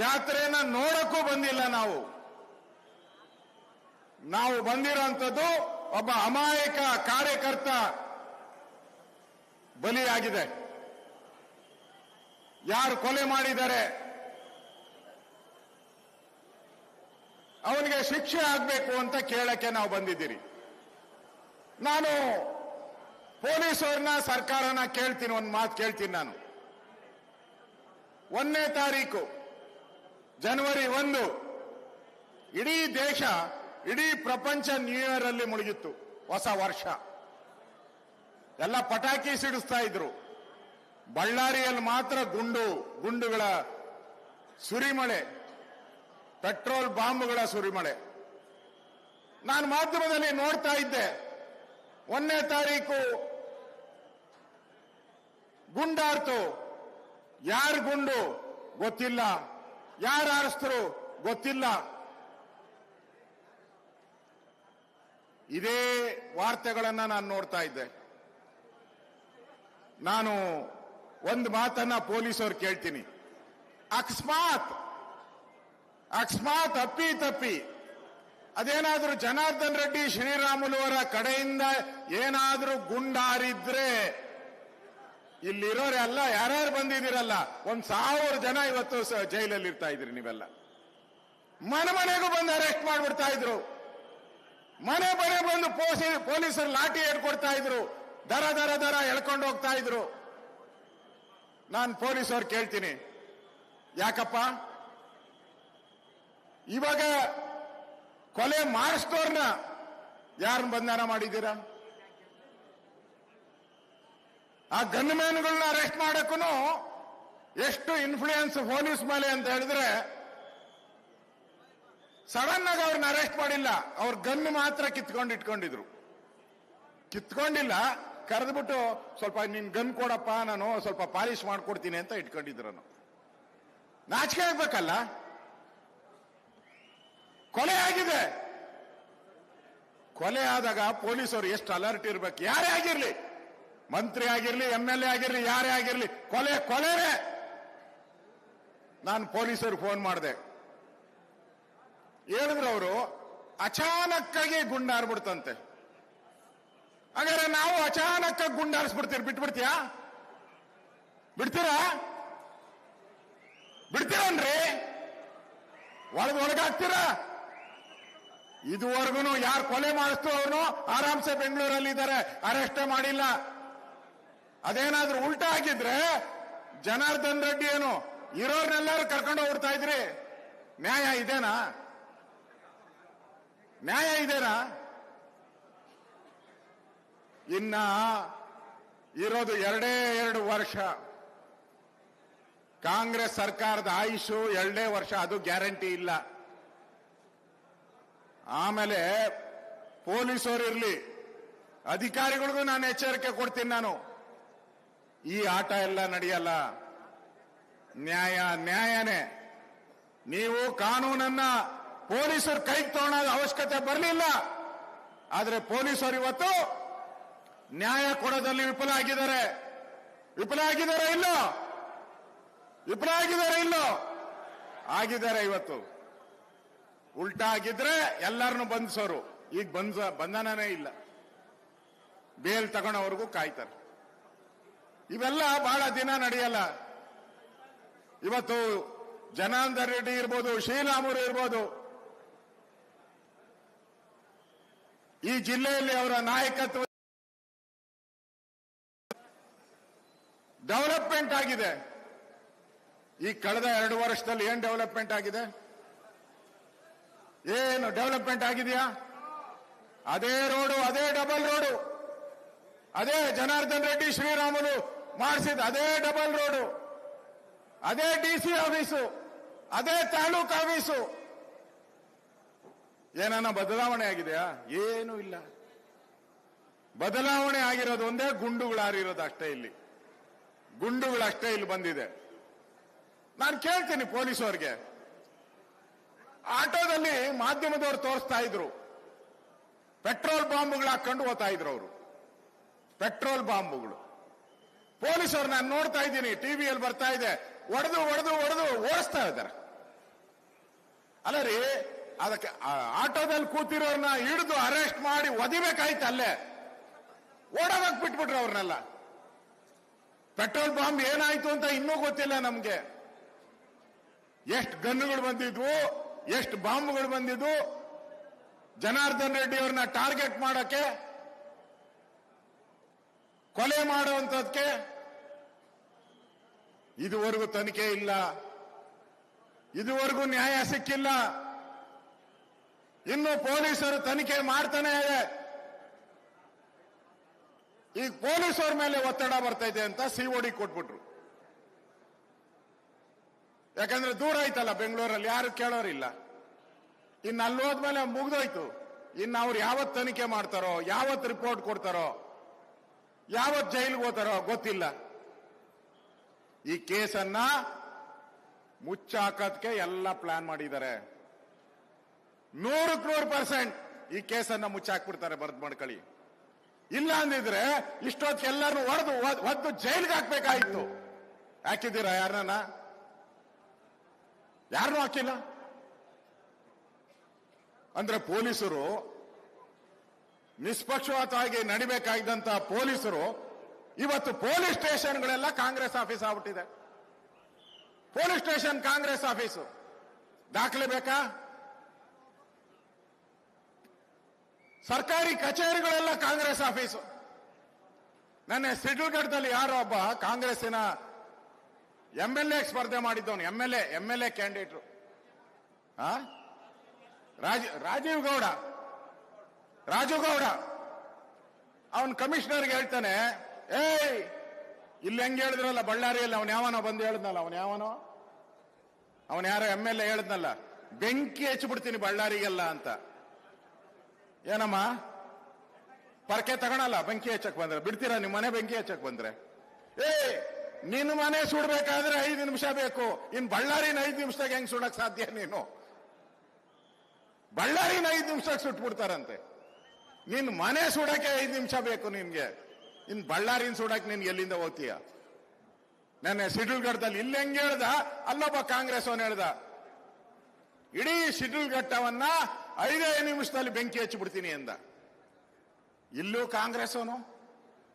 ಜಾತ್ರೆನ ನೋಡಕ್ಕೂ ಬಂದಿಲ್ಲ. ನಾವು ಬಂದಿರೋಂಥದ್ದು ಒಬ್ಬ ಅಮಾಯಕ ಕಾರ್ಯಕರ್ತ ಬಲಿಯಾಗಿದೆ. ಯಾರು ಕೊಲೆ ಮಾಡಿದ್ದಾರೆ ಅವನಿಗೆ ಶಿಕ್ಷೆ ಆಗಬೇಕು ಅಂತ ಕೇಳಕ್ಕೆ ನಾವು ಬಂದಿದ್ದೀರಿ. ನಾನು ಪೊಲೀಸರನ್ನ ಸರ್ಕಾರನ ಕೇಳ್ತೀನಿ, ಒಂದು ಮಾತು ಕೇಳ್ತೀನಿ. ನಾನು 1ನೇ ತಾರೀಕು ಜನವರಿ 1 ಇಡೀ ದೇಶ, ಇಡೀ ಪ್ರಪಂಚ ನ್ಯೂ ಇಯರ್ ಅಲ್ಲಿ ಮುಳುಗಿತ್ತು. ಹೊಸ ವರ್ಷ ಎಲ್ಲ ಪಟಾಕಿ ಸಿಡಿಸ್ತಾ ಇದ್ರು. ಬಳ್ಳಾರಿಯಲ್ಲಿ ಮಾತ್ರ ಗುಂಡುಗಳ ಸುರಿಮಳೆ, ಪೆಟ್ರೋಲ್ ಬಾಂಬ್ಗಳ ಸುರಿಮಳೆ. ನಾನು ಮಾಧ್ಯಮದಲ್ಲಿ ನೋಡ್ತಾ ಇದ್ದೆ. 1ನೇ ತಾರೀಕು ಗುಂಡಾರ್ತು. ಯಾರು ಗುಂಡು ಗೊತ್ತಿಲ್ಲ, ಯಾರು ಆರಿಸ್ತರು ಗೊತ್ತಿಲ್ಲ. ಇದೇ ವಾರ್ತೆಗಳನ್ನ ನಾನು ನೋಡ್ತಾ ಇದ್ದೆ. ನಾನು ಒಂದು ಮಾತನ್ನ ಪೊಲೀಸರು ಕೇಳ್ತೀನಿ. ಅಕಸ್ಮಾತ್ ತಪ್ಪಿ ಅದೇನಾದ್ರೂ ಜನಾರ್ದನ್ ರೆಡ್ಡಿ ಶ್ರೀರಾಮುಲು ಅವರ ಕಡೆಯಿಂದ ಏನಾದ್ರೂ ಗುಂಡಾರಿದ್ರೆ ಇಲ್ಲಿರೋರೆಲ್ಲ ಯಾರ್ಯಾರು ಬಂದಿದ್ದೀರಲ್ಲ 1000 ಜನ ಇವತ್ತು ಜೈಲಲ್ಲಿ ಇರ್ತಾ ಇದ್ರಿ. ನೀವೆಲ್ಲ ಮನೆಗೂ ಬಂದು ಅರೆಸ್ಟ್ ಮಾಡ್ಬಿಡ್ತಾ ಇದ್ರು. ಮನೆ ಬಂದು ಪೊಲೀಸರು ಲಾಠಿ ಹಿಡ್ಕೊಡ್ತಾ ಇದ್ರು. ದರ ಎಳ್ಕೊಂಡು ಹೋಗ್ತಾ ಇದ್ರು. ನಾನು ಪೊಲೀಸರು ಕೇಳ್ತೀನಿ, ಯಾಕಪ್ಪ ಇವಾಗ ಕೊಲೆ ಮಾಡಿಸ್ತೋರ್ನ ಯಾರನ್ನ ಬಂಧನ ಮಾಡಿದ್ದೀರಾ? ಆ ಗನ್ಮ್ಯಾನ್ಗಳನ್ನ ಅರೆಸ್ಟ್ ಮಾಡಕ್ಕೂ ಎಷ್ಟು ಇನ್ಫ್ಲೂಯೆನ್ಸ್ ಪೊಲೀಸ್ ಮೇಲೆ ಅಂತ ಹೇಳಿದ್ರೆ, ಸಡನ್ ಆಗಿ ಅವ್ರನ್ನ ಅರೆಸ್ಟ್ ಮಾಡಿಲ್ಲ. ಅವ್ರ ಗನ್ ಮಾತ್ರ ಇಟ್ಕೊಂಡಿದ್ರು. ಕಿತ್ಕೊಂಡಿಲ್ಲ, ಕರೆದ್ಬಿಟ್ಟು ಸ್ವಲ್ಪ ನಿನ್ ಗನ್ ಕೊಡಪ್ಪ, ನಾನು ಸ್ವಲ್ಪ ಪಾಲಿಶ್ ಮಾಡ್ಕೊಡ್ತೀನಿ ಅಂತ ಇಟ್ಕೊಂಡಿದ್ರು. ನಾಚಿಕೆ ಆಗ್ಬೇಕಲ್ಲ. ಕೊಲೆ ಆಗಿದೆ. ಕೊಲೆ ಆದಾಗ ಪೊಲೀಸರು ಎಷ್ಟು ಅಲರ್ಟ್ ಇರ್ಬೇಕು. ಯಾರೇ ಆಗಿರ್ಲಿ, ಮಂತ್ರಿ ಆಗಿರ್ಲಿ, MLA ಆಗಿರ್ಲಿ, ಯಾರೇ ಆಗಿರ್ಲಿ, ಕೊಲೆನೇ. ನಾನು ಪೊಲೀಸರು ಫೋನ್ ಮಾಡಿದೆ. ಹೇಳಿದ್ರು ಅವರು, ಅಚಾನಕ್ಕಾಗಿ ಗುಂಡಾರ್ಬಿಡ್ತಂತೆ. ಹಾಗಾದ್ರೆ ನಾವು ಅಚಾನಕ್ಕಾಗಿ ಗುಂಡಾರಿಸ್ಬಿಡ್ತೀರಿ, ಬಿಡ್ತೀರನ್ರಿ? ಒಳಗಾಗ್ತೀರಾ? ಇದುವರೆಗೂ ಯಾರು ಕೊಲೆ ಮಾಡಿಸ್ತು ಅವನು ಆರಾಮ್ಸೆ ಬೆಂಗಳೂರಲ್ಲಿ ಇದ್ದಾರೆ, ಅರೆಸ್ಟ್ ಮಾಡಿಲ್ಲ. ಅದೇನಾದ್ರೂ ಉಲ್ಟಾ ಆಗಿದ್ರೆ ಜನಾರ್ದನ್ ರೆಡ್ಡಿ ಏನು ಇರೋರ್ನೆಲ್ಲರೂ ಕರ್ಕೊಂಡು ಹೋಗ್ತಾ ಇದ್ರಿ. ನ್ಯಾಯ ಇದೇನಾ? ಇನ್ನ ಇರೋದು 2 ವರ್ಷ. ಕಾಂಗ್ರೆಸ್ ಸರ್ಕಾರದ ಆಯುಷು 2 ವರ್ಷ, ಅದು ಗ್ಯಾರಂಟಿ ಇಲ್ಲ. ಆಮೇಲೆ ಪೊಲೀಸರು ಇರ್ಲಿ, ಅಧಿಕಾರಿಗಳಿಗೂ ನಾನು ಎಚ್ಚರಿಕೆ ಕೊಡ್ತೀನಿ. ನಾನು ಈ ಆಟ ಎಲ್ಲ ನಡೆಯಲ್ಲ. ನ್ಯಾಯನೇ. ನೀವು ಕಾನೂನನ್ನ ಪೊಲೀಸರು ಕೈಗೆ ತಗೊಳ್ಳೋದು ಅವಶ್ಯಕತೆ ಬರಲಿಲ್ಲ. ಆದ್ರೆ ಪೊಲೀಸರು ಇವತ್ತು ನ್ಯಾಯ ಕೊಡೋದಲ್ಲಿ ವಿಫಲ ಆಗಿದ್ದಾರೆ. ಆಗಿದ್ದಾರೆ ಇವತ್ತು. ಉಲ್ಟಾ ಆಗಿದ್ರೆ ಎಲ್ಲರನ್ನು ಬಂಧಿಸೋರು. ಈಗ ಬಂಧನನೇ ಇಲ್ಲ. ಬೇಲ್ ತಗೊಳ್ಳೋವರೆಗೂ ಕಾಯ್ತಾರೆ. ಇವೆಲ್ಲ ಬಹಳ ದಿನ ನಡೆಯಲ್ಲ. ಇವತ್ತು ಜನಾರ್ದನ್ ರೆಡ್ಡಿ ಇರ್ಬೋದು, ಶ್ರೀರಾಮುಲು ಇರ್ಬೋದು, ಈ ಜಿಲ್ಲೆಯಲ್ಲಿ ಅವರ ನಾಯಕತ್ವ ಡೆವಲಪ್ಮೆಂಟ್ ಆಗಿದೆ. ಈ ಕಳೆದ 2 ವರ್ಷದಲ್ಲಿ ಏನ್ ಡೆವಲಪ್ಮೆಂಟ್ ಆಗಿದೆ? ಏನು ಡೆವಲಪ್ಮೆಂಟ್ ಆಗಿದೆಯಾ? ಅದೇ ರೋಡು, ಅದೇ ಡಬಲ್ ರೋಡು, ಅದೇ ಜನಾರ್ದನ್ ರೆಡ್ಡಿ ಶ್ರೀರಾಮುಲು ಮಾಡಿಸಿದ ಅದೇ ಡಬಲ್ ರೋಡು, ಅದೇ DC ಆಫೀಸು, ಅದೇ ತಾಲೂಕು ಆಫೀಸು. ಏನನ್ನ ಬದಲಾವಣೆ ಆಗಿದೆಯಾ? ಏನೂ ಇಲ್ಲ. ಬದಲಾವಣೆ ಆಗಿರೋದು ಒಂದೇ, ಗುಂಡುಗಳಾರಿರೋದು ಅಷ್ಟೇ. ಗುಂಡುಗಳಷ್ಟೇ ಇಲ್ಲಿ ಬಂದಿದೆ. ನಾನು ಕೇಳ್ತೀನಿ ಪೊಲೀಸವ್ರಿಗೆ, ಆಟೋದಲ್ಲಿ ಮಾಧ್ಯಮದವರು ತೋರಿಸ್ತಾ ಇದ್ರು, ಪೆಟ್ರೋಲ್ ಬಾಂಬ್ಗಳು ಹಾಕೊಂಡು ಹೋಗ್ತಾ ಇದ್ರು ಅವರು. ಪೆಟ್ರೋಲ್ ಬಾಂಬ್ಗಳು. ಪೊಲೀಸರು ನಾನು ನೋಡ್ತಾ ಇದ್ದೀನಿ, ಟಿವಿಯಲ್ಲಿ ಬರ್ತಾ ಇದೆ, ಒಡೆದು ಓಡಿಸ್ತಾ ಇದ್ದಾರೆ. ಅಲ್ಲ ರೀ, ಅದಕ್ಕೆ ಆಟೋದಲ್ಲಿ ಕೂತಿರೋರ್ನ ಹಿಡಿದು ಅರೆಸ್ಟ್ ಮಾಡಿ ಒದಿಬೇಕಾಯ್ತು, ಅಲ್ಲೇ ಓಡೋದಕ್ಕೆ ಬಿಟ್ಬಿಟ್ರು ಅವ್ರನ್ನೆಲ್ಲ. ಪೆಟ್ರೋಲ್ ಬಾಂಬ್ ಏನಾಯ್ತು ಅಂತ ಇನ್ನೂ ಗೊತ್ತಿಲ್ಲ ನಮ್ಗೆ. ಎಷ್ಟು ಗನ್ನುಗಳು ಬಂದಿದ್ವು, ಎಷ್ಟು ಬಾಂಬ್ಗಳು ಬಂದಿದ್ವು ಜನಾರ್ದನ್ ರೆಡ್ಡಿ ಅವ್ರನ್ನ ಟಾರ್ಗೆಟ್ ಮಾಡಕ್ಕೆ, ಕೊಲೆ ಮಾಡುವಂತದಕ್ಕೆ. ಇದುವರೆಗೂ ತನಿಖೆ ಇಲ್ಲ, ಇದುವರೆಗೂ ನ್ಯಾಯ ಸಿಕ್ಕಿಲ್ಲ. ಇನ್ನು ಪೊಲೀಸರು ತನಿಖೆ ಮಾಡ್ತಾನೆ ಇದೆ. ಈಗ ಪೊಲೀಸರ ಮೇಲೆ ಒತ್ತಡ ಬರ್ತಾ ಇದೆ ಅಂತ ಸಿಒಡಿ ಕೊಟ್ಬಿಟ್ರು. ಯಾಕಂದ್ರೆ ದೂರ ಆಯ್ತಲ್ಲ ಬೆಂಗಳೂರಲ್ಲಿ, ಯಾರು ಕೇಳೋರಿಲ್ಲ. ಇನ್ನು ಅಲ್ಲಿ ಹೋದ್ಮೇಲೆ ಮುಗ್ದೋಯ್ತು. ಇನ್ನು ಅವ್ರು ಯಾವತ್ ತನಿಖೆ ಮಾಡ್ತಾರೋ, ಯಾವತ್ ರಿಪೋರ್ಟ್ ಕೊಡ್ತಾರೋ, ಯಾವತ್ ಜೈಲಿಗೆ ಹೋಗ್ತಾರೋ ಗೊತ್ತಿಲ್ಲ. ಈ ಕೇಸನ್ನ ಮುಚ್ಚಾಕಕ್ಕೆ ಎಲ್ಲ ಪ್ಲಾನ್ ಮಾಡಿದ್ದಾರೆ. 100% ಈ ಕೇಸನ್ನ ಮುಚ್ಚಾಕ್ಬಿಡ್ತಾರೆ, ಬರ್ದ್ ಮಾಡ್ಕೊಳ್ಳಿ. ಇಲ್ಲ ಅಂದಿದ್ರೆ ಇಷ್ಟೊತ್ತಿಗೆಲ್ಲರೂ ಒದ್ದು ಜೈಲಿಗೆ ಹಾಕ್ಬೇಕಾಗಿತ್ತು. ಹಾಕಿದ್ದೀರಾ ಯಾರನ್ನ? ಯಾರನ್ನೂ ಹಾಕಿಲ್ಲ. ಅಂದ್ರೆ ಪೊಲೀಸರು ನಿಷ್ಪಕ್ಷಪಾತವಾಗಿ ನಡಿಬೇಕಾಗಿದ್ದಂತ ಪೊಲೀಸರು ಇವತ್ತು ಪೊಲೀಸ್ ಸ್ಟೇಷನ್ಗಳೆಲ್ಲ ಕಾಂಗ್ರೆಸ್ ಆಫೀಸ್ ಆಗ್ಬಿಟ್ಟಿದೆ. Police station Congress office. ದಾಖಲೆ ಬೇಕಾ? ಸರ್ಕಾರಿ ಕಚೇರಿಗಳೆಲ್ಲ ಕಾಂಗ್ರೆಸ್ ಆಫೀಸು. ನನ್ನ ಸಿಡ್ಲಘಟ್ಟದಲ್ಲಿ ಯಾರೋ ಒಬ್ಬ ಕಾಂಗ್ರೆಸ್ಸಿನ MLA ಸ್ಪರ್ಧೆ ಮಾಡಿದ್ದವನು, MLA ಕ್ಯಾಂಡಿಡೇಟ್ರು, ರಾಜು ಗೌಡ ಅವನ್ ಕಮಿಷನರ್ಗೆ ಹೇಳ್ತಾನೆ, ಏಯ್ ಇಲ್ಲಿ ಹೆಂಗೆ ಹೇಳಿದ್ರಲ್ಲ ಬಳ್ಳಾರಿಯಲ್ಲಿ, ಅವನ್ ಯಾವನೋ ಬಂದು ಹೇಳಿದ್ನಲ್ಲ, ಅವನ್ ಯಾರೋ MLA ಹೇಳಿದ್ನಲ್ಲ, ಬೆಂಕಿ ಹಚ್ಚಿಬಿಡ್ತೀನಿ ಬಳ್ಳಾರಿಗೆಲ್ಲ ಅಂತ. ಏನಮ್ಮ ಪರಕೆ ತಗೊಳಲ್ಲ ಬೆಂಕಿ ಹಚ್ಚಕ್ ಬಂದ್ರೆ? ಬಿಡ್ತೀರಾ ನಿಮ್ಮ ಮನೆ ಬೆಂಕಿ ಹಚ್ಚಕ್ ಬಂದ್ರೆ? ನಿನ್ನ ಮನೆ ಸುಡ್ಬೇಕಾದ್ರೆ 5 ನಿಮಿಷ ಬೇಕು. ಇನ್ ಬಳ್ಳಾರಿನ 5 ನಿಮಿಷದಾಗ ಹೆಂಗ್ ಸುಡಕ್ ಸಾಧ್ಯ? ನೀನು ಬಳ್ಳಾರಿನ 5 ನಿಮಿಷಕ್ಕೆ ಸುಟ್ಬಿಡ್ತಾರಂತೆ. ನಿನ್ ಮನೆ ಸುಡಕ್ಕೆ 5 ನಿಮಿಷ ಬೇಕು ನಿನ್ಗೆ. ಇನ್ ಬಳ್ಳಾರಿನ ಸುಡಕ್ ನಿನ್ಗೆ ಎಲ್ಲಿಂದ ಹೋಗ್ತೀಯ? ನನ್ನ ಸಿಡ್ಲಘಟ್ಟದಲ್ಲಿ ಇಲ್ಲಿ ಹೆಂಗ್ ಹೇಳ್ದ, ಅಲ್ಲೊಬ್ಬ ಕಾಂಗ್ರೆಸ್ ಅವನ್ ಹೇಳ್ದ, ಇಡೀ ಶಿಡ್ಲಘಟ್ಟವನ್ನ 5 ನಿಮಿಷದಲ್ಲಿ ಬೆಂಕಿ ಹಚ್ಚಿಬಿಡ್ತೀನಿ ಎಂದ. ಇಲ್ಲೂ ಕಾಂಗ್ರೆಸ್ ಅವನು,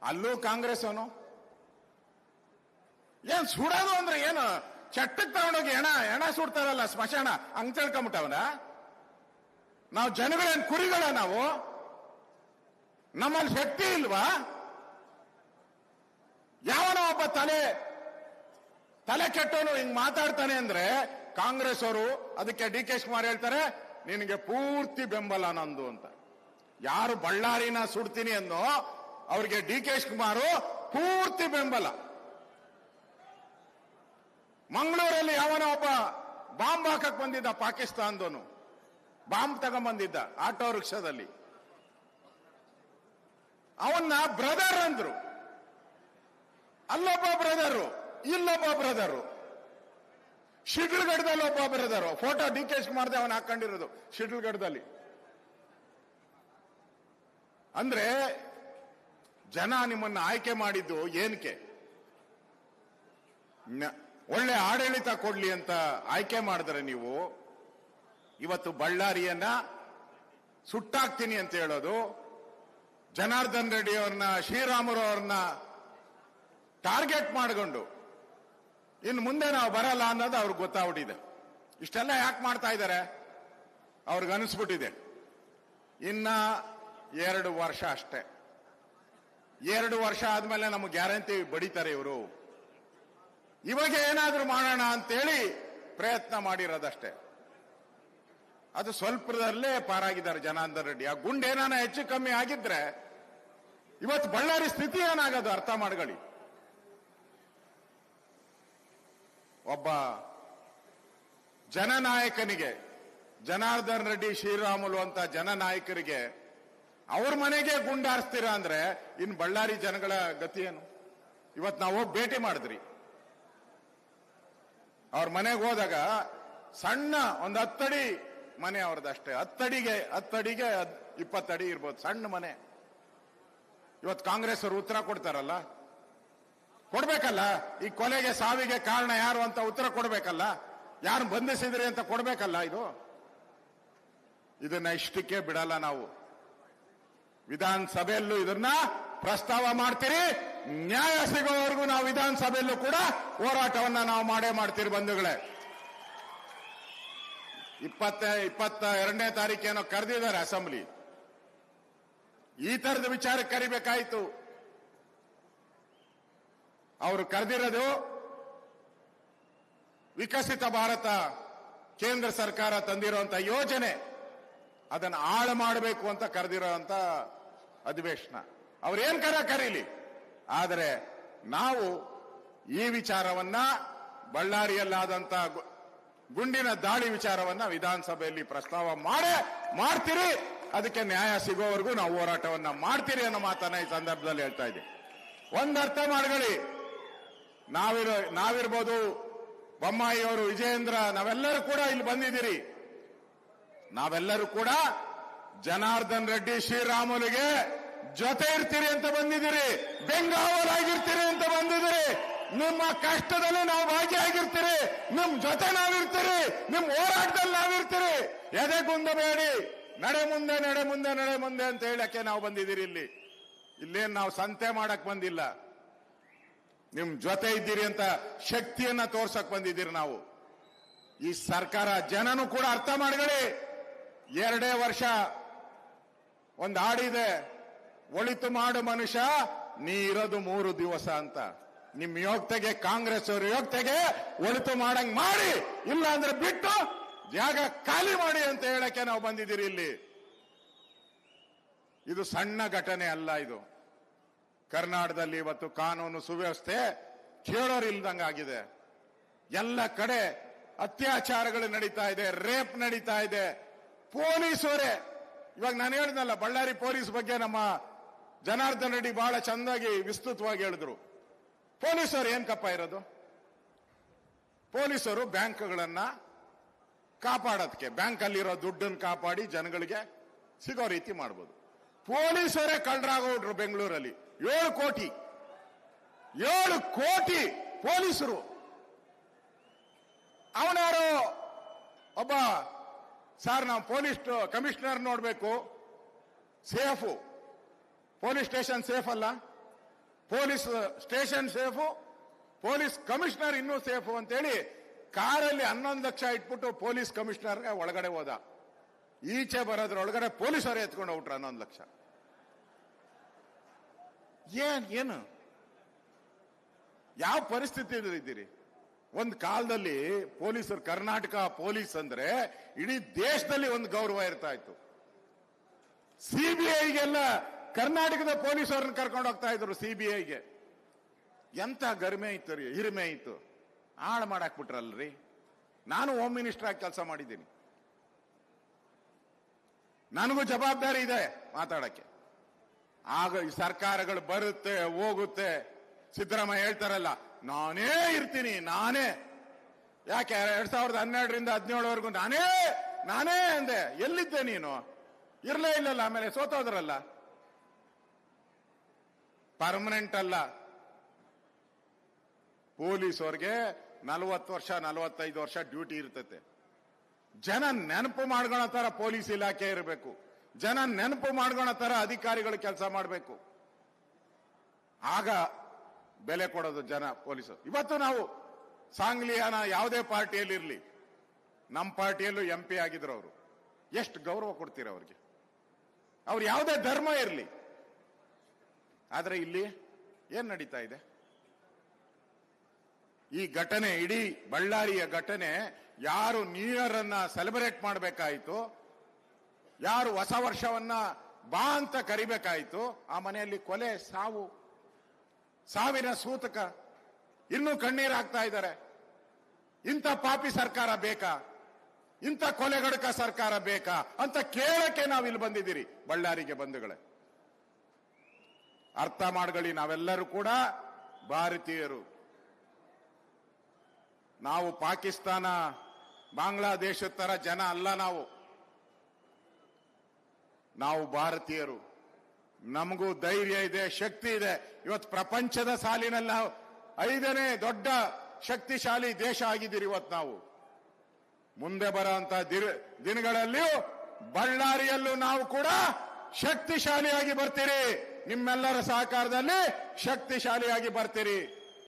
ಅಲ್ಲೂ ಕಾಂಗ್ರೆಸ್ ಅವನು. ಏನ್ ಸುಡೋದು ಅಂದ್ರೆ ಏನು? ಚಟ್ಟಕ್ಕೆ ತಗೊಂಡೋಗಿ ಹೆಣ ಸುಡ್ತಾರಲ್ಲ ಸ್ಮಶಾನ, ಹಂಗ್ ತಿಳ್ಕೊಂಬಿಟ್ಟವನ? ನಾವು ಜನಗಳೇನ್ ಕುರಿಗಳ? ನಾವು ನಮ್ಮಲ್ಲಿ ಶಕ್ತಿ ಇಲ್ವಾ? ಯಾವನೋ ಒಬ್ಬ ತಲೆ ಕೆಟ್ಟವನು ಹಿಂಗ್ ಮಾತಾಡ್ತಾನೆ ಅಂದ್ರೆ ಕಾಂಗ್ರೆಸ್ ಅವರು ಅದಕ್ಕೆ DK ಶಿವಕುಮಾರ್ ಹೇಳ್ತಾರೆ, ನಿನಗೆ ಪೂರ್ತಿ ಬೆಂಬಲ ನಂದು ಅಂತ. ಯಾರು ಬಳ್ಳಾರಿನ ಸುಡ್ತೀನಿ ಅನ್ನೋ ಅವ್ರಿಗೆ DK ಶಿವಕುಮಾರ್ ಪೂರ್ತಿ ಬೆಂಬಲ. ಮಂಗಳೂರಲ್ಲಿ ಯಾವನೋ ಒಬ್ಬ ಬಾಂಬ್ ಹಾಕಕ್ ಬಂದಿದ್ದ, ಪಾಕಿಸ್ತಾನದವನು ಬಾಂಬ್ ತಗೊಂಬಂದಿದ್ದ ಆಟೋ ರಿಕ್ಷಾದಲ್ಲಿ. ಅವನ್ನ ಬ್ರದರ್ ಅಂದ್ರು. ಅಲ್ಲೊಬ್ಬ ಬ್ರದರು, ಇಲ್ಲೊಬ್ಬ ಬ್ರದರು, ಶಿಡ್ಲಘಟ್ಟದಲ್ಲಿ ಒಬ್ಬ ಬ್ರದರು. ಫೋಟೋ DK ಶಿವಕುಮಾರ್ದೆ ಅವನು ಹಾಕೊಂಡಿರೋದು ಶಿಡ್ಲಘಟ್ಟದಲ್ಲಿ. ಅಂದ್ರೆ ಜನ ನಿಮ್ಮನ್ನ ಆಯ್ಕೆ ಮಾಡಿದ್ದು ಏನಕ್ಕೆ? ಒಳ್ಳೆ ಆಡಳಿತ ಕೊಡ್ಲಿ ಅಂತ ಆಯ್ಕೆ ಮಾಡಿದ್ರೆ ನೀವು ಇವತ್ತು ಬಳ್ಳಾರಿಯನ್ನ ಸುಟ್ಟಾಕ್ತೀನಿ ಅಂತ ಹೇಳೋದು, ಜನಾರ್ದನ್ ರೆಡ್ಡಿ ಅವ್ರನ್ನ, ಶ್ರೀರಾಮುಲು ಅವ್ರನ್ನ ಟಾರ್ಗೆಟ್ ಮಾಡಿಕೊಂಡು ಇನ್ನು ಮುಂದೆ ನಾವು ಬರಲ್ಲ ಅನ್ನೋದು ಅವ್ರಿಗೆ ಗೊತ್ತಾಗ್ಬಿಟ್ಟಿದೆ. ಇಷ್ಟೆಲ್ಲ ಯಾಕೆ ಮಾಡ್ತಾ ಇದ್ದಾರೆ? ಅವ್ರಿಗೆ ಅನಿಸ್ಬಿಟ್ಟಿದೆ ಇನ್ನ 2 ವರ್ಷ ಅಷ್ಟೇ. 2 ವರ್ಷ ಆದ್ಮೇಲೆ ನಮಗೆ ಗ್ಯಾರಂಟಿ ಬಡಿತಾರೆ ಇವರು. ಇವಾಗ ಏನಾದ್ರೂ ಮಾಡೋಣ ಅಂತೇಳಿ ಪ್ರಯತ್ನ ಮಾಡಿರೋದಷ್ಟೇ. ಅದು ಸ್ವಲ್ಪದಲ್ಲೇ ಪಾರಾಗಿದ್ದಾರೆ ಜನಾರ್ದನ್ ರೆಡ್ಡಿ. ಆ ಗುಂಡು ಏನಾನ ಹೆಚ್ಚು ಕಮ್ಮಿ ಆಗಿದ್ರೆ ಇವತ್ತು ಬಳ್ಳಾರಿ ಸ್ಥಿತಿ ಏನಾಗೋದು ಅರ್ಥ ಮಾಡ್ಕೊಳ್ಳಿ. ಒಬ್ಬ ಜನನಾಯಕನಿಗೆ, ಜನಾರ್ದನ್ ರೆಡ್ಡಿ, ಶ್ರೀರಾಮುಲು ಅಂತ ಜನನಾಯಕರಿಗೆ ಅವ್ರ ಮನೆಗೆ ಗುಂಡಾರಿಸ್ತೀರಾ ಅಂದ್ರೆ ಇನ್ ಬಳ್ಳಾರಿ ಜನಗಳ ಗತಿ ಏನು? ಇವತ್ತು ನಾವು ಹೋಗಿ ಭೇಟಿ ಮಾಡಿದ್ರಿ. ಅವ್ರ ಮನೆಗೆ ಹೋದಾಗ ಸಣ್ಣ ಒಂದು 10 ಅಡಿ ಮನೆ ಅವ್ರದ್ದಷ್ಟೇ. 10 ಅಡಿಗೆ 20 ಅಡಿ ಇರ್ಬೋದು, ಸಣ್ಣ ಮನೆ. ಇವತ್ತು ಕಾಂಗ್ರೆಸ್ ಅವರು ಉತ್ತರ ಕೊಡ್ತಾರಲ್ಲ, ಕೊಡ್ಬೇಕಲ್ಲ. ಈ ಕೊಲೆಗೆ ಸಾವಿಗೆ ಕಾರಣ ಯಾರು ಅಂತ ಉತ್ತರ ಕೊಡ್ಬೇಕಲ್ಲ. ಯಾರು ಬಂಧಿಸಿದ್ರಿ ಅಂತ ಕೊಡ್ಬೇಕಲ್ಲ. ಇದು ಇದನ್ನ ಇಷ್ಟಕ್ಕೆ ಬಿಡಲ್ಲ ನಾವು. ವಿಧಾನಸಭೆಯಲ್ಲೂ ಇದನ್ನ ಪ್ರಸ್ತಾವ ಮಾಡ್ತೀರಿ. ನ್ಯಾಯ ಸಿಗೋವರೆಗೂ ನಾವು ವಿಧಾನಸಭೆಯಲ್ಲೂ ಕೂಡ ಹೋರಾಟವನ್ನ ನಾವು ಮಾಡೇ ಮಾಡ್ತೀರಿ ಬಂಧುಗಳೇ. 22ನೇ ತಾರೀಕೇನೋ ಕರೆದಿದ್ದಾರೆ ಅಸೆಂಬ್ಲಿ. ಈ ತರದ ವಿಚಾರಕ್ಕೆ ಕರಿಬೇಕಾಯ್ತು. ಅವರು ಕರೆದಿರೋದು ವಿಕಸಿತ ಭಾರತ ಕೇಂದ್ರ ಸರ್ಕಾರ ತಂದಿರುವಂತ ಯೋಜನೆ, ಅದನ್ನು ಹಾಳು ಮಾಡಬೇಕು ಅಂತ ಕರೆದಿರುವಂತ ಅಧಿವೇಶನ. ಅವ್ರೇನ್ ಕರೀಲಿ, ಆದರೆ ನಾವು ಈ ವಿಚಾರವನ್ನ ಬಳ್ಳಾರಿಯಲ್ಲಾದಂತ ಗುಂಡಿನ ದಾಳಿ ವಿಚಾರವನ್ನ ವಿಧಾನಸಭೆಯಲ್ಲಿ ಪ್ರಸ್ತಾವ ಮಾಡ್ತೀರಿ. ಅದಕ್ಕೆ ನ್ಯಾಯ ಸಿಗೋವರೆಗೂ ನಾವು ಹೋರಾಟವನ್ನ ಮಾಡ್ತೀರಿ ಅನ್ನೋ ಮಾತನ್ನ ಈ ಸಂದರ್ಭದಲ್ಲಿ ಹೇಳ್ತಾ ಇದ್ದೀವಿ. ಒಂದರ್ಥ ಮಾಡ್ಕೊಳ್ಳಿ, ನಾವಿರ್ಬೋದು, ಬೊಮ್ಮಾಯಿ ಅವರು, ವಿಜಯೇಂದ್ರ, ನಾವೆಲ್ಲರೂ ಕೂಡ ಇಲ್ಲಿ ಬಂದಿದ್ದೀರಿ. ನಾವೆಲ್ಲರೂ ಕೂಡ ಜನಾರ್ದನ್ ರೆಡ್ಡಿ ಶ್ರೀರಾಮುಲುಗೆ ಜೊತೆ ಇರ್ತೀರಿ ಅಂತ ಬಂದಿದ್ದೀರಿ. ಬೆಂಗಾವಲಾಗಿರ್ತೀರಿ ಅಂತ ಬಂದಿದ್ದೀರಿ. ನಿಮ್ಮ ಕಷ್ಟದಲ್ಲಿ ನಾವು ಭಾಗಿಯಾಗಿರ್ತೀರಿ, ನಿಮ್ ಜೊತೆ ನಾವಿರ್ತೀರಿ, ನಿಮ್ ಹೋರಾಟದಲ್ಲಿ ನಾವಿರ್ತೀರಿ. ಎದೆಗುಂದಬೇಡಿ, ನಡೆ ಮುಂದೆ ನಡೆ ಮುಂದೆ ನಡೆ ಮುಂದೆ ಅಂತ ಹೇಳಕ್ಕೆ ನಾವು ಬಂದಿದ್ದೀರಿ. ಇಲ್ಲೇನ್ ನಾವು ಸಂತೆ ಮಾಡಕ್ ಬಂದಿಲ್ಲ, ನಿಮ್ ಜೊತೆ ಇದ್ದೀರಿ ಅಂತ ಶಕ್ತಿಯನ್ನ ತೋರ್ಸಕ್ ಬಂದಿದ್ದೀರಿ ನಾವು. ಈ ಸರ್ಕಾರ ಜನನು ಕೂಡ ಅರ್ಥ ಮಾಡ್ಕೊಳ್ಳಿ. 2 ವರ್ಷ ಒಂದು ಹಾಡಿದೆ, ಒಳಿತು ಮಾಡು ಮನುಷ್ಯ ನೀ ಇರೋದು 3 ದಿವಸ ಅಂತ. ನಿಮ್ ಯೋಗ್ಯತೆಗೆ, ಕಾಂಗ್ರೆಸ್ ಅವ್ರ ಯೋಗ್ಯತೆಗೆ ಒಳಿತು ಮಾಡಂಗ್ ಮಾಡಿ, ಇಲ್ಲ ಅಂದ್ರೆ ಬಿಟ್ಟು ಜಾಗ ಖಾಲಿ ಮಾಡಿ ಅಂತ ಹೇಳಕ್ಕೆ ನಾವು ಬಂದಿದ್ದೀರಿ ಇಲ್ಲಿ. ಇದು ಸಣ್ಣ ಘಟನೆ ಅಲ್ಲ. ಇದು ಕರ್ನಾಟಕದಲ್ಲಿ ಇವತ್ತು ಕಾನೂನು ಸುವ್ಯವಸ್ಥೆ ಕೇಳೋರಿಲ್ದಂಗಾಗಿದೆ. ಎಲ್ಲ ಕಡೆ ಅತ್ಯಾಚಾರಗಳು ನಡೀತಾ ಇದೆ, ರೇಪ್ ನಡೀತಾ ಇದೆ. ಪೊಲೀಸರೇ, ಇವಾಗ ನಾನು ಹೇಳಿದ್ನಲ್ಲ, ಬಳ್ಳಾರಿ ಪೊಲೀಸ್ ಬಗ್ಗೆ ನಮ್ಮ ಜನಾರ್ದನ್ ರೆಡ್ಡಿ ಬಹಳ ಚಂದಾಗಿ ವಿಸ್ತೃತವಾಗಿ ಹೇಳಿದ್ರು. ಪೊಲೀಸರು ಏನ್ ಕಪ್ಪ ಇರೋದು? ಪೊಲೀಸರು ಬ್ಯಾಂಕ್ಗಳನ್ನ ಕಾಪಾಡೋದಕ್ಕೆ, ಬ್ಯಾಂಕ್ ಅಲ್ಲಿರೋ ದುಡ್ಡನ್ನು ಕಾಪಾಡಿ ಜನಗಳಿಗೆ ಸಿಗೋ ರೀತಿ ಮಾಡ್ಬೋದು. ಪೊಲೀಸರೇ ಕಳ್ಳರಾಗೋಡ್ರು ಬೆಂಗಳೂರಲ್ಲಿ. 7 ಕೋಟಿ ಪೊಲೀಸರು. ಅವನಾರೋ ಒಬ್ಬ, ಸರ್ ನಾವು ಪೊಲೀಸ್ ಕಮಿಷನರ್ ನೋಡ್ಬೇಕು, ಸೇಫು, ಪೊಲೀಸ್ ಸ್ಟೇಷನ್ ಸೇಫ್ ಅಲ್ಲ, police station safe, police commissioner ಇನ್ನೂ ಸೇಫು ಅಂತೇಳಿ ಕಾರಲ್ಲಿ 11 ಲಕ್ಷ ಇಟ್ಬಿಟ್ಟು ಪೊಲೀಸ್ ಕಮಿಷನರ್ಗೆ ಒಳಗಡೆ ಹೋದ. ಈಚೆ ಬರೋದ್ರೊಳಗಡೆ ಪೊಲೀಸರು ಎತ್ಕೊಂಡು ಹೋಗ್ಬಿಟ್ರು 11 ಲಕ್ಷ. ಏನು ಯಾವ ಪರಿಸ್ಥಿತಿ ಇದ್ದೀರಿ? ಒಂದು ಕಾಲದಲ್ಲಿ ಪೊಲೀಸರು, ಕರ್ನಾಟಕ ಪೊಲೀಸ್ ಅಂದ್ರೆ ಇಡೀ ದೇಶದಲ್ಲಿ ಒಂದು ಗೌರವ ಇರ್ತಾ ಇತ್ತು. ಸಿಬಿಐಗೆಲ್ಲ ಕರ್ನಾಟಕದ ಪೊಲೀಸರನ್ನ ಕರ್ಕೊಂಡು ಹೋಗ್ತಾ ಇದ್ರು ಸಿಬಿಐಗೆ. ಎಂತ ಗರಿಮೆ ಇತ್ತು ರೀ, ಹಿರಿಮೆ ಇತ್ತು. ಹಾಳು ಮಾಡಾಕ್ಬಿಟ್ರಲ್ರಿ. ನಾನು ಹೋಮ್ ಮಿನಿಸ್ಟರ್ ಆಗಿ ಕೆಲಸ ಮಾಡಿದ್ದೀನಿ, ನನಗೂ ಜವಾಬ್ದಾರಿ ಇದೆ ಮಾತಾಡಕ್ಕೆ. ಆಗ ಈ ಸರ್ಕಾರಗಳು ಬರುತ್ತೆ ಹೋಗುತ್ತೆ. ಸಿದ್ದರಾಮಯ್ಯ ಹೇಳ್ತಾರಲ್ಲ, ನಾನೇ ಇರ್ತೀನಿ, ನಾನೇ. ಯಾಕೆ 2012ರಿಂದ 2017ವರೆಗೂ ನಾನೇ ಅಂದೆ. ಎಲ್ಲಿದ್ದೆ ನೀನು? ಇರ್ಲೇ ಇಲ್ಲಲ್ಲ. ಆಮೇಲೆ ಸೋತೋದ್ರಲ್ಲ. ಪರ್ಮನೆಂಟ್ ಅಲ್ಲ. ಪೊಲೀಸವ್ರಿಗೆ 40 ವರ್ಷ 45 ವರ್ಷ ಡ್ಯೂಟಿ ಇರ್ತತೆ. ಜನ ನೆನಪು ಮಾಡ್ಕೊಳೋ ತರ ಪೊಲೀಸ್ ಇಲಾಖೆ ಇರಬೇಕು. ಜನ ನೆನಪು ಮಾಡ್ಕೊಳೋ ತರ ಅಧಿಕಾರಿಗಳು ಕೆಲಸ ಮಾಡಬೇಕು. ಆಗ ಬೆಲೆ ಕೊಡೋದು ಜನ ಪೊಲೀಸರು. ಇವತ್ತು ನಾವು ಸಾಂಗ್ಲಿಯಾನ ಯಾವುದೇ ಪಾರ್ಟಿಯಲ್ಲಿ ಇರಲಿ, ನಮ್ಮ ಪಾರ್ಟಿಯಲ್ಲೂ MP ಆಗಿದ್ರು ಅವರು. ಎಷ್ಟು ಗೌರವ ಕೊಡ್ತೀರ ಅವ್ರಿಗೆ? ಅವ್ರು ಯಾವುದೇ ಧರ್ಮ ಇರಲಿ. ಆದ್ರೆ ಇಲ್ಲಿ ಏನ್ ನಡೀತಾ ಇದೆ? ಈ ಘಟನೆ, ಇಡೀ ಬಳ್ಳಾರಿಯ ಘಟನೆ, ಯಾರು ನ್ಯೂ ಇಯರ್ ಅನ್ನ ಸೆಲೆಬ್ರೇಟ್ ಮಾಡಬೇಕಾಯಿತು, ಯಾರು ಹೊಸ ವರ್ಷವನ್ನ ಬಾ ಅಂತ ಕರಿಬೇಕಾಯಿತು, ಆ ಮನೆಯಲ್ಲಿ ಕೊಲೆ, ಸಾವು, ಸಾವಿನ ಸೂತಕ, ಇನ್ನೂ ಕಣ್ಣೀರು ಹಾಕ್ತಾ ಇದ್ದಾರೆ. ಇಂಥ ಪಾಪಿ ಸರ್ಕಾರ ಬೇಕಾ? ಇಂಥ ಕೊಲೆಗಡಕ ಸರ್ಕಾರ ಬೇಕಾ ಅಂತ ಕೇಳಕ್ಕೆ ನಾವು ಇಲ್ಲಿ ಬಂದಿದ್ದೀರಿ ಬಳ್ಳಾರಿಗೆ ಬಂಧುಗಳೇ. ಅರ್ಥ ಮಾಡ್ಕೊಳ್ಳಿ, ನಾವೆಲ್ಲರೂ ಕೂಡ ಭಾರತೀಯರು. ನಾವು ಪಾಕಿಸ್ತಾನ, ಬಾಂಗ್ಲಾದೇಶದ ತರ ಜನ ಅಲ್ಲ. ನಾವು ಭಾರತೀಯರು. ನಮಗೂ ಧೈರ್ಯ ಇದೆ, ಶಕ್ತಿ ಇದೆ. ಇವತ್ತು ಪ್ರಪಂಚದ ಸಾಲಿನಲ್ಲಿ ನಾವು 5ನೇ ದೊಡ್ಡ ಶಕ್ತಿಶಾಲಿ ದೇಶ ಆಗಿದ್ದೀರಿ. ಇವತ್ತು ನಾವು ಮುಂದೆ ಬರೋಂತ ದಿನಗಳಲ್ಲಿಯೂ ಬಳ್ಳಾರಿಯಲ್ಲೂ ನಾವು ಕೂಡ ಶಕ್ತಿಶಾಲಿಯಾಗಿ ಬರ್ತೀರಿ. ನಿಮ್ಮೆಲ್ಲರ ಸಹಕಾರದಲ್ಲಿ ಶಕ್ತಿಶಾಲಿಯಾಗಿ ಬರ್ತೀರಿ.